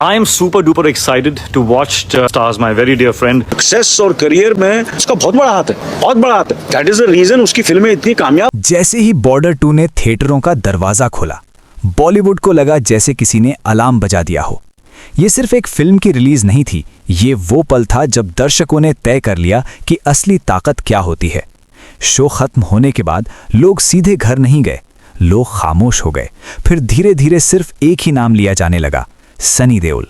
I am super duper excited to watch Stars, my very dear friend. Success और career में उसका बहुत बड़ा हाथ है, बहुत बड़ा हाथ है। दैट इज द रीजन उसकी फिल्में इतनी कामयाब। जैसे ही बॉर्डर 2 ने थिएटरों का दरवाजा खोला, बॉलीवुड को लगा जैसे किसी ने अलार्म बजा दिया हो। ये सिर्फ एक फिल्म की रिलीज नहीं थी, ये वो पल था जब दर्शकों ने तय कर लिया कि असली ताकत क्या होती है। शो खत्म होने के बाद लोग सीधे घर नहीं गए, लोग खामोश हो गए। फिर धीरे धीरे सिर्फ एक ही नाम लिया जाने लगा, सनी देओल।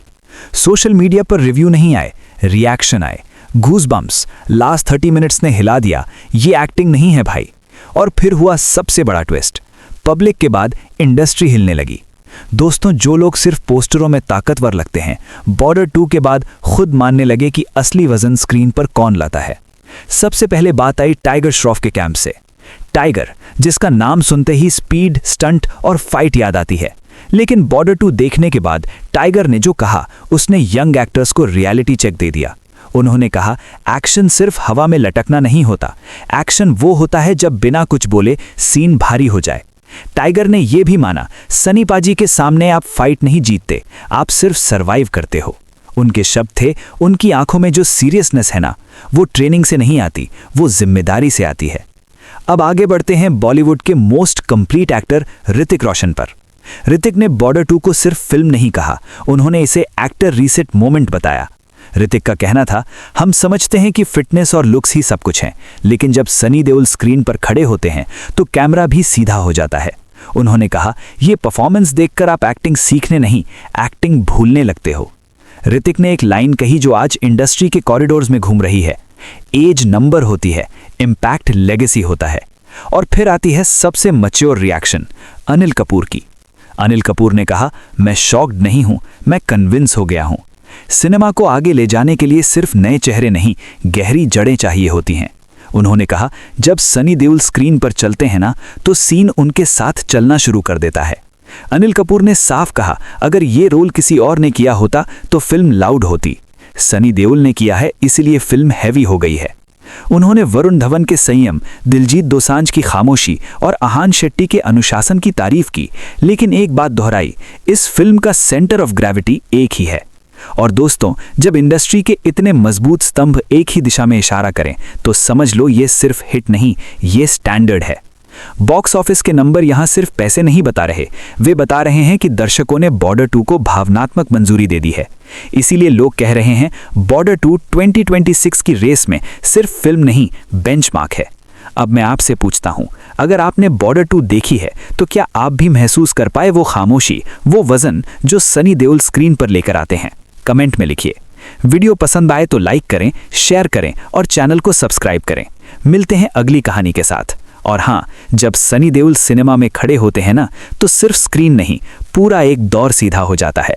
सोशल मीडिया पर रिव्यू नहीं आए, रिएक्शन आए। गूज़बम्प्स, लास्ट 30 मिनट्स ने हिला दिया, ये एक्टिंग नहीं है भाई। और फिर हुआ सबसे बड़ा ट्विस्ट, पब्लिक के बाद इंडस्ट्री हिलने लगी। दोस्तों, जो लोग सिर्फ पोस्टरों में ताकतवर लगते हैं, बॉर्डर 2 के बाद खुद मानने लगे कि असली वजन स्क्रीन पर कौन लाता है। सबसे पहले बात आई टाइगर श्रॉफ के कैंप से। टाइगर, जिसका नाम सुनते ही स्पीड, स्टंट और फाइट याद आती है। लेकिन बॉर्डर 2 देखने के बाद टाइगर ने जो कहा, उसने यंग एक्टर्स को रियलिटी चेक दे दिया। उन्होंने कहा, एक्शन सिर्फ हवा में लटकना नहीं होता, एक्शन वो होता है जब बिना कुछ बोले सीन भारी हो जाए। टाइगर ने यह भी माना, सनी पाजी के सामने आप फाइट नहीं जीतते, आप सिर्फ सरवाइव करते हो। उनके शब्द थे, उनकी आंखों में जो सीरियसनेस है ना, वो ट्रेनिंग से नहीं आती, वो जिम्मेदारी से आती है। अब आगे बढ़ते हैं बॉलीवुड के most complete actor Hrithik Roshan पर। ऋतिक ने बॉर्डर 2 को सिर्फ फिल्म नहीं कहा, उन्होंने इसे एक्टर रीसेट मोमेंट बताया। ऋतिक का कहना था, हम समझते हैं कि फिटनेस और लुक्स ही सब कुछ हैं, लेकिन जब सनी देओल स्क्रीन पर खड़े होते हैं तो कैमरा भी सीधा हो जाता है। उन्होंने कहा, यह परफॉर्मेंस देखकर आप एक्टिंग सीखने नहीं, एक्टिंग भूलने लगते हो। ऋतिक ने एक लाइन कही जो आज इंडस्ट्री के कॉरिडोर्स में घूम रही है, एज नंबर होती है, इम्पैक्ट लेगेसी होता है। और फिर आती है सबसे मैच्योर रिएक्शन, अनिल कपूर की। अनिल कपूर ने कहा, मैं शॉक्ड नहीं हूं, मैं कन्विंस हो गया हूं। सिनेमा को आगे ले जाने के लिए सिर्फ नए चेहरे नहीं, गहरी जड़ें चाहिए होती हैं। उन्होंने कहा, जब सनी देओल स्क्रीन पर चलते हैं ना, तो सीन उनके साथ चलना शुरू कर देता है। अनिल कपूर ने साफ कहा, अगर ये रोल किसी और ने किया होता तो फिल्म लाउड होती। सनी देओल ने किया है, इसलिए फिल्म हैवी हो गई है। उन्होंने वरुण धवन के संयम, दिलजीत दोसांझ की खामोशी और आहान शेट्टी के अनुशासन की तारीफ की, लेकिन एक बात दोहराई, इस फिल्म का सेंटर ऑफ ग्रेविटी एक ही है। और दोस्तों, जब इंडस्ट्री के इतने मजबूत स्तंभ एक ही दिशा में इशारा करें तो समझ लो ये सिर्फ हिट नहीं, ये स्टैंडर्ड है। बॉक्स ऑफिस के नंबर यहां सिर्फ पैसे नहीं बता रहे, वे बता रहे हैं कि दर्शकों ने बॉर्डर 2 को भावनात्मक मंजूरी दे दी है। इसीलिए लोग कह रहे हैं, बॉर्डर 2 2026 की रेस में सिर्फ फिल्म नहीं, बेंचमार्क है। अब मैं आपसे पूछता हूं, अगर आपने बॉर्डर 2 देखी है तो क्या आप भी महसूस कर पाए वो खामोशी, वो वजन जो सनी देओल स्क्रीन पर लेकर आते हैं? कमेंट में लिखिए। वीडियो पसंद आए तो लाइक करें, शेयर करें और चैनल को सब्सक्राइब करें। मिलते हैं अगली कहानी के साथ। और हाँ, जब सनी देओल सिनेमा में खड़े होते हैं ना, तो सिर्फ स्क्रीन नहीं, पूरा एक दौर सीधा हो जाता है।